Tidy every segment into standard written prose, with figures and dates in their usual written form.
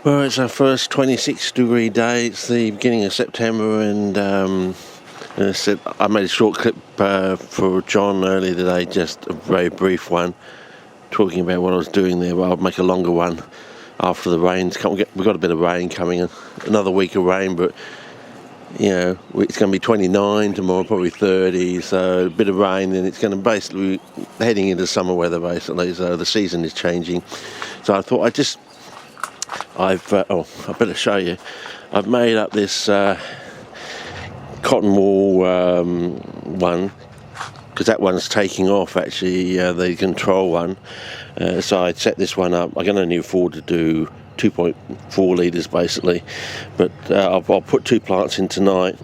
Well, it's our first 26-degree day. It's the beginning of September, and as I said, I made a short clip for John earlier today, just a very brief one, talking about what I was doing there. But I'll make a longer one after the rains come. We've got a bit of rain coming, another week of rain, but it's going to be 29 tomorrow, probably 30. So a bit of rain, and it's going to basically heading into summer weather basically. So the season is changing. So I thought I better show you. I've made up this cotton wool one, because that one's taking off actually, the control one. So I set this one up. I can only afford to do 2.4 litres basically, but I'll put 2 plants in tonight,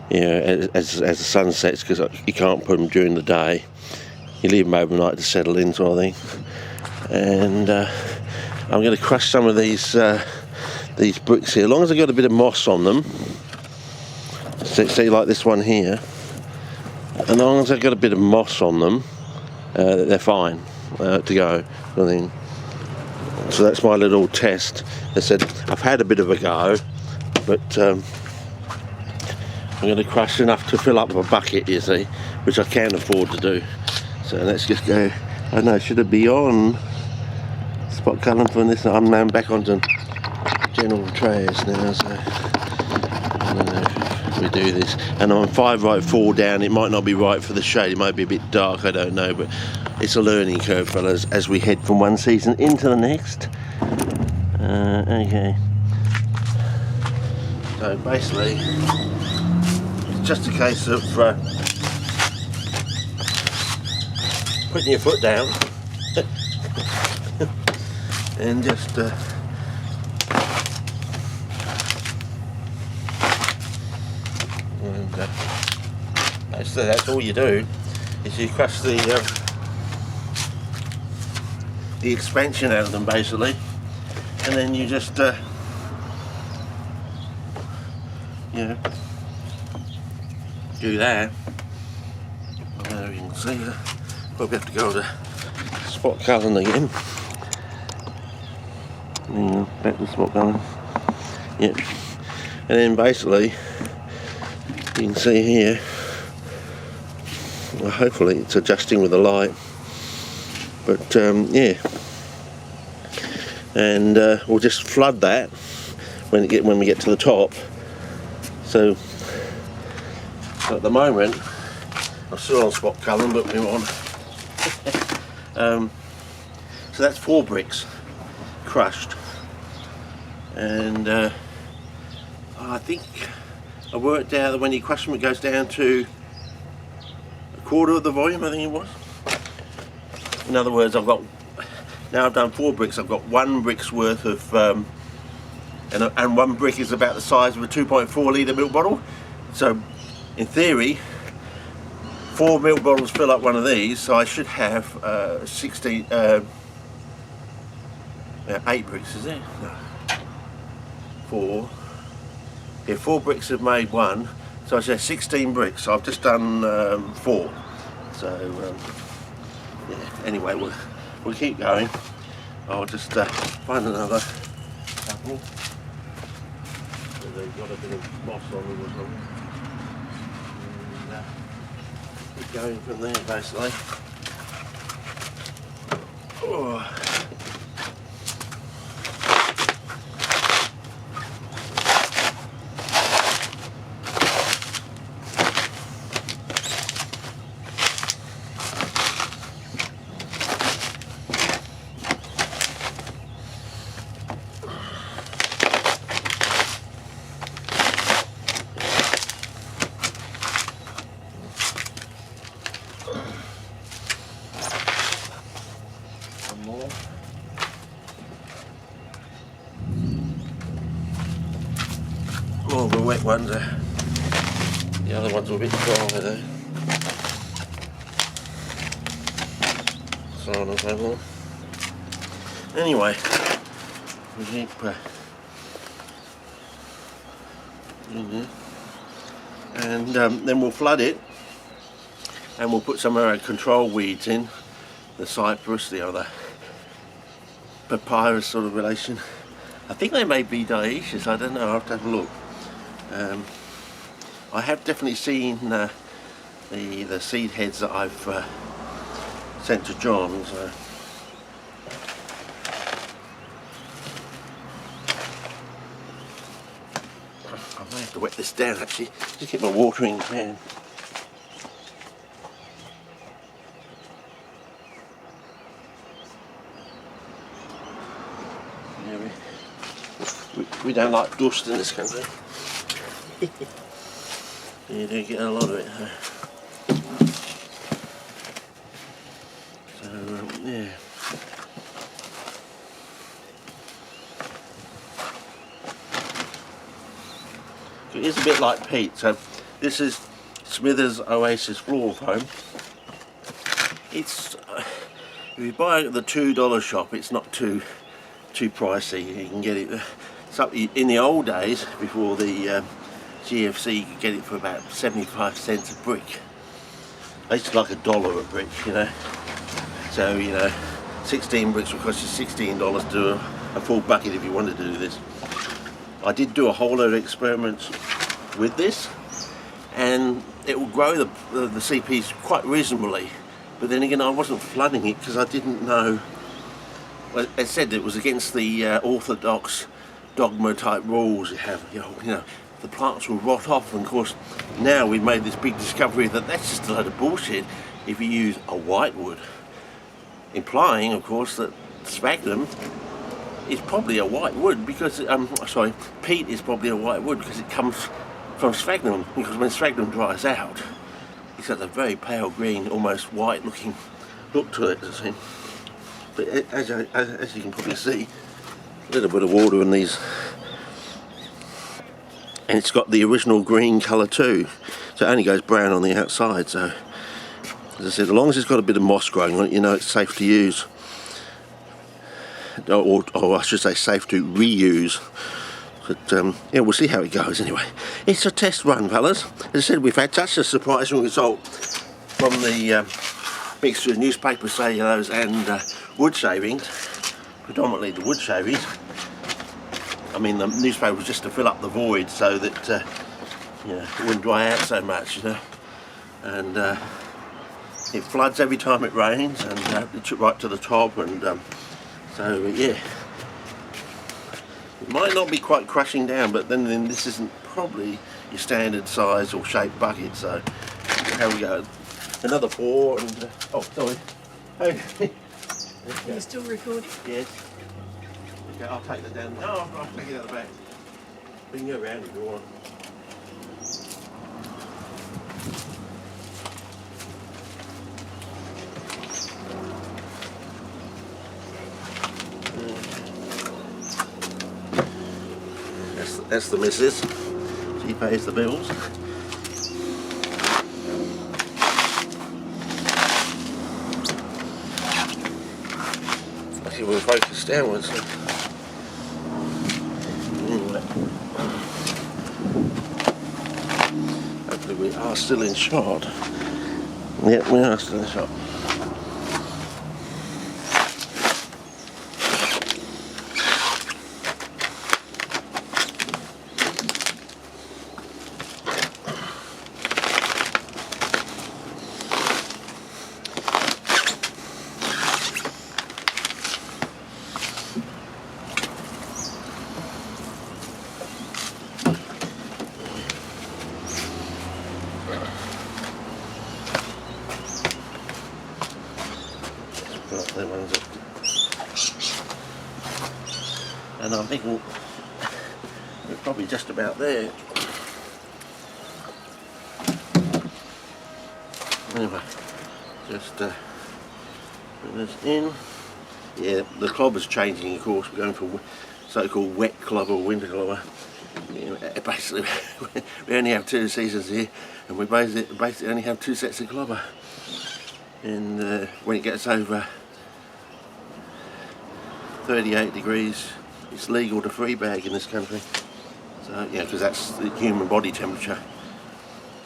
as the sun sets, because you can't put them during the day. You leave them overnight to settle in, sort of thing. And I'm going to crush some of these bricks here. As long as I've got a bit of moss on them, see like this one here, and as long as I've got a bit of moss on them, they're fine to go. So that's my little test. I said I've had a bit of a go, but I'm going to crush enough to fill up a bucket, you see, which I can afford to do. So let's just go. I know, should it be on spot colouring for this? I'm now back onto general trays now, so I don't know if we do this. And I'm 5 right, 4 down. It might not be right for the shade. It might be a bit dark, I don't know, but it's a learning curve, fellas, as we head from one season into the next. Okay. So basically, it's just a case of putting your foot down and just that's all you do, is you crush the expansion out of them basically, and then you just do that. I don't know if you can see that. Probably have to go to spot colouring again. Back to spot colouring. Yep. And then basically, you can see here, well, hopefully it's adjusting with the light, but yeah. And we'll just flood that when we get to the top. So at the moment, I'm still on spot colouring, but we want. So that's 4 bricks crushed, and I think I worked out that when you crush them, it goes down to 1/4 of the volume, I think it was. In other words, I've done 4 bricks. I've got 1 brick's worth of, and 1 brick is about the size of a 2.4 litre milk bottle. So in theory, 4 milk bottles fill up one of these, so I should have 8 bricks, is there? No. 4. Yeah, 4 bricks have made 1, so I should have 16 bricks. So I've just done 4. So yeah. Anyway, we'll keep going. I'll just find another couple. So they've got a bit of moss on them or something. And keep going from there, basically. Oh. More. All the wet ones are, the other ones are a bit drier though. So on and so forth. Anyway, we keep in there, and then we'll flood it, and we'll put some of our control weeds in, the cypress, the other papyrus sort of relation, I think they may be dioecious, I don't know, I'll have to have a look. I have definitely seen the seed heads that I've sent to John, so. I may have to wet this down actually, just keep my watering pan. We don't like dust in this country. You do get a lot of it. So yeah. So it is a bit like peat. So this is Smithers OASIS Floral-FOAM. It's if you buy it at the $2 shop, it's not too pricey. You can get it. In the old days, before the GFC, you could get it for about 75 cents a brick. I used to like $1 a brick, you know. So, you know, 16 bricks will cost you $16 to do a full bucket if you wanted to do this. I did do a whole load of experiments with this, and it will grow the CPs quite reasonably. But then again, I wasn't flooding it because I didn't know. Well, as I said, it was against the orthodox dogma type rules you have. You know, the plants will rot off, and of course now we've made this big discovery that that's just a load of bullshit if you use a whitewood, implying of course that sphagnum is probably a whitewood because peat is probably a whitewood because it comes from sphagnum, because when sphagnum dries out it's got a very pale green, almost white looking look to it, I think. But as you can probably see, a little bit of water in these, and it's got the original green colour too, so it only goes brown on the outside. So as I said, as long as it's got a bit of moss growing on it, you know it's safe to use, or I should say safe to reuse. But yeah, we'll see how it goes anyway. It's a test run, fellas. As I said, we've had such a surprising result from the mixture of newspaper cellulose and wood shavings, predominantly the wood shavings. I mean, the newspaper was just to fill up the void so that you know, it wouldn't dry out so much, you know. And it floods every time it rains, and it's right to the top, and so yeah. It might not be quite crushing down, but then this isn't probably your standard size or shape bucket, so here we go. Another pour, and oh, sorry. Hey. Are you still recording? Yes. Okay, I'll take that down. No, I'll take it out the back. We can go around if you want. That's the missus. She pays the bills. Lucky we're focused downwards. Anyway. Hopefully we are still in shot. Yeah, we are still in shot. And I'm thinking we're probably just about there. Anyway, just put this in. Yeah, the clobber's changing, of course. We're going for so-called wet clobber, winter clobber. You know, basically, we only have 2 seasons here, and we basically only have 2 sets of clobber. And when it gets over 38 degrees, it's legal to free bag in this country. So yeah, because that's the human body temperature.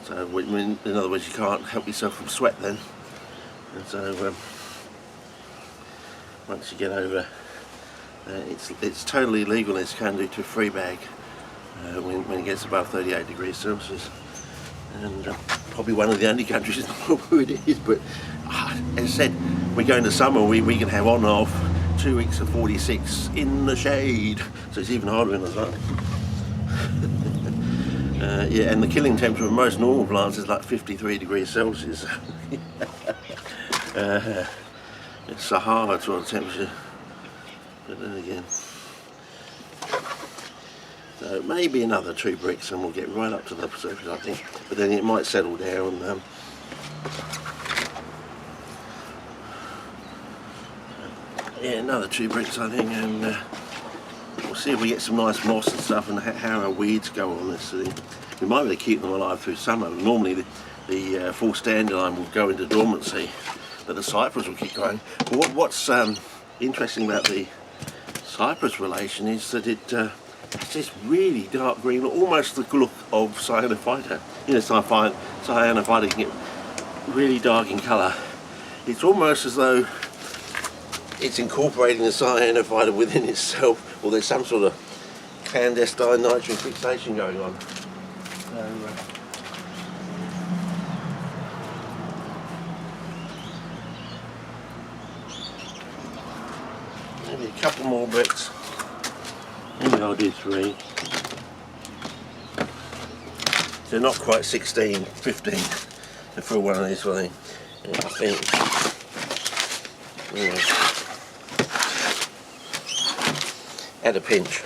So in other words, you can't help yourself from sweat then. And so once you get over it's totally legal in this country to free bag when it gets above 38 degrees Celsius, and probably one of the only countries in the world where it is. But as I said, we go into summer, we can have on and off 2 weeks of 46 in the shade, so it's even harder in the sun. Yeah, and the killing temperature of most normal plants is like 53 degrees Celsius. It's Sahara sort of temperature, but then again. So maybe another 2 bricks and we'll get right up to the surface, I think. But then it might settle down. Yeah, another 2 bricks, I think, and we'll see if we get some nice moss and stuff, and how our weeds go on this thing. We might be able to keep them alive through summer. Normally the full dandelion will go into dormancy, but the cypress will keep growing. But what's interesting about the cypress relation is that it's this really dark green, almost the look of cyanophyta. You know, cyanophyta can get really dark in colour. It's almost as though it's incorporating the cyanophyta within itself, or there's some sort of clandestine nitrogen fixation going on. Maybe a couple more bricks. Maybe I'll do 3. They're not quite 16, 15 for one of these, I think. Yeah. At a pinch.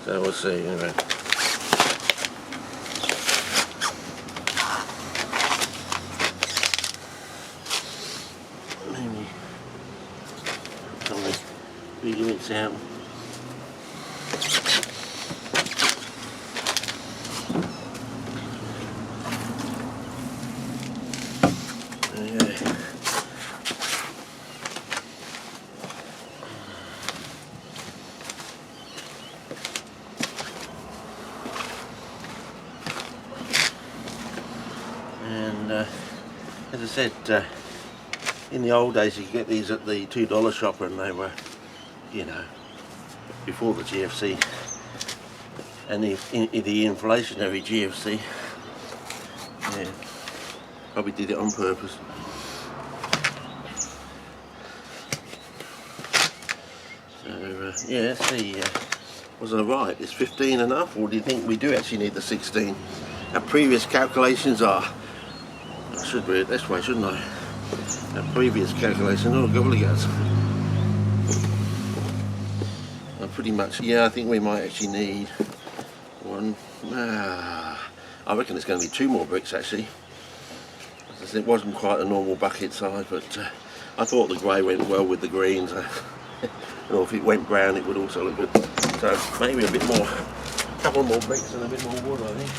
So we'll see, anyway. Maybe some of the big units out. As I said, in the old days you could get these at the $2 shop, and they were, you know, before the GFC and the inflationary GFC. Yeah, probably did it on purpose. So yeah, let's see, was I right? Is 15 enough, or do you think we do actually need the 16? Our previous calculations are, I should read it this way, shouldn't I? Our previous calculation, oh gobbledygook. Pretty much, yeah, I think we might actually need 1. I reckon it's going to be 2 more bricks actually. As I said, it wasn't quite a normal bucket size, but I thought the grey went well with the greens. And if it went brown, it would also look good. So maybe a bit more, a couple more bricks and a bit more wood, I think.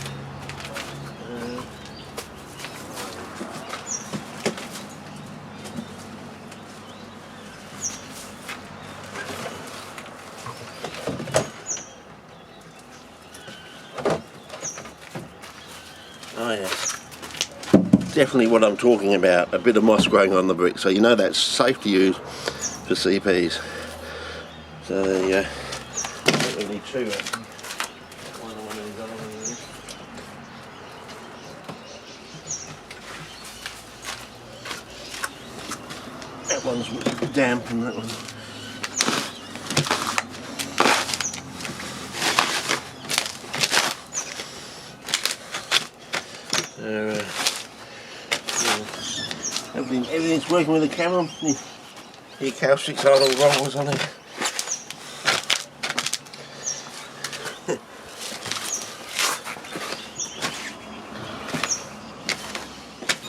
Oh yeah, definitely what I'm talking about, a bit of moss growing on the brick, so you know that's safe to use for CPs. So yeah, I think we need 2 actually. One of these other ones. That one's damp and that one. Everything's working with the camera. The acoustics aren't all wrong or something.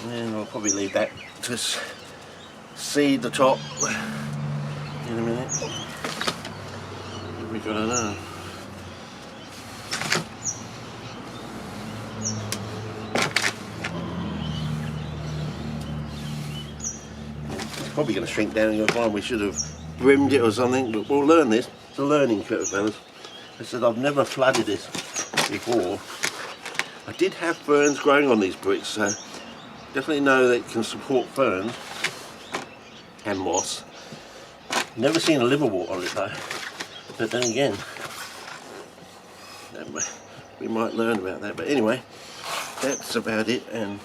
And I'll probably leave that to seed the top in a minute. What we got to know? Probably going to shrink down and you'll find we should have brimmed it or something, but we'll learn this. It's a learning curve, fellas. I said I've never flooded this before, I did have ferns growing on these bricks, so definitely know that it can support ferns and moss. Never seen a liverwort on it though, but then again, we might learn about that. But anyway, that's about it. And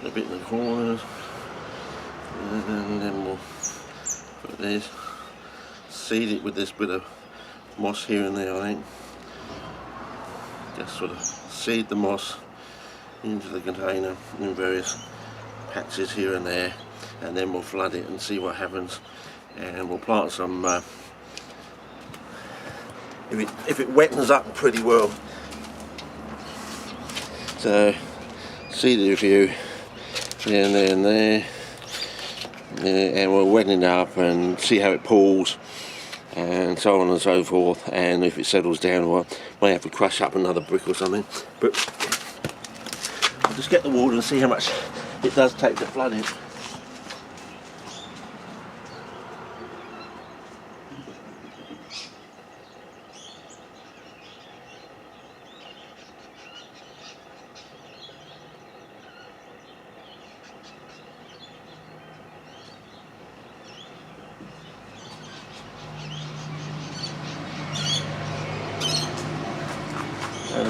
a bit in the corners, and then we'll put this, seed it with this bit of moss here and there, I think. Just sort of seed the moss into the container in various patches here and there, and then we'll flood it and see what happens. And we'll plant some, if it wettens up pretty well. So seed a few there and there and there, and we'll wetten it up and see how it pulls and so on and so forth. And if it settles down, well, might have to crush up another brick or something, but I'll just get the water and see how much it does take to flood it.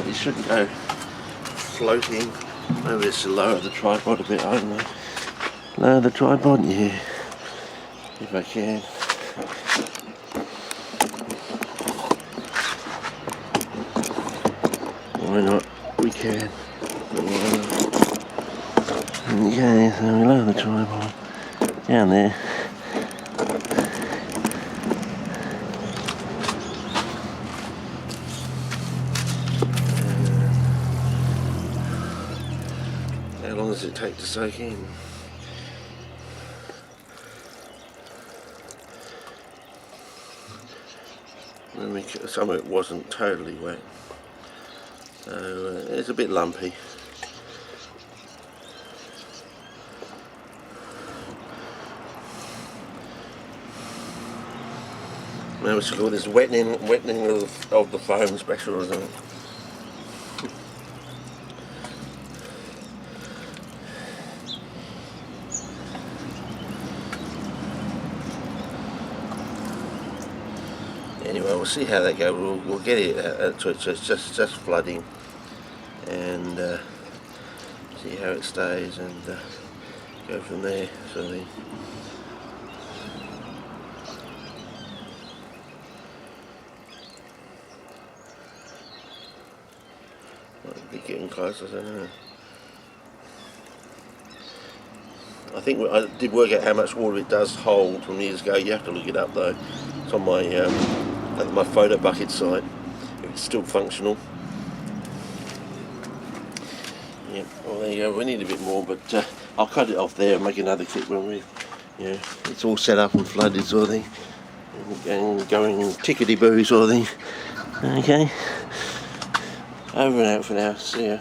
It shouldn't go floating. Maybe it's to lower the tripod a bit, I don't know. Lower the tripod, yeah, if I can. Why not? We can. Okay, so we lower the tripod down there. How long does it take to soak in? Some of it wasn't totally wet, so it's a bit lumpy. Now we should call this wettening of the foam special or something. Anyway, we'll see how that goes. We'll get it to just flooding, and see how it stays, and go from there. So might be getting close. I don't know. I think I did work out how much water it does hold from years ago. You have to look it up though. It's on my photo bucket site. If it's still functional. Yeah. Well, there you go. We need a bit more, but I'll cut it off there and make another kit when it's all set up and flooded sort of thing, and going tickety boo sort of thing. Okay. Over and out for now. See ya.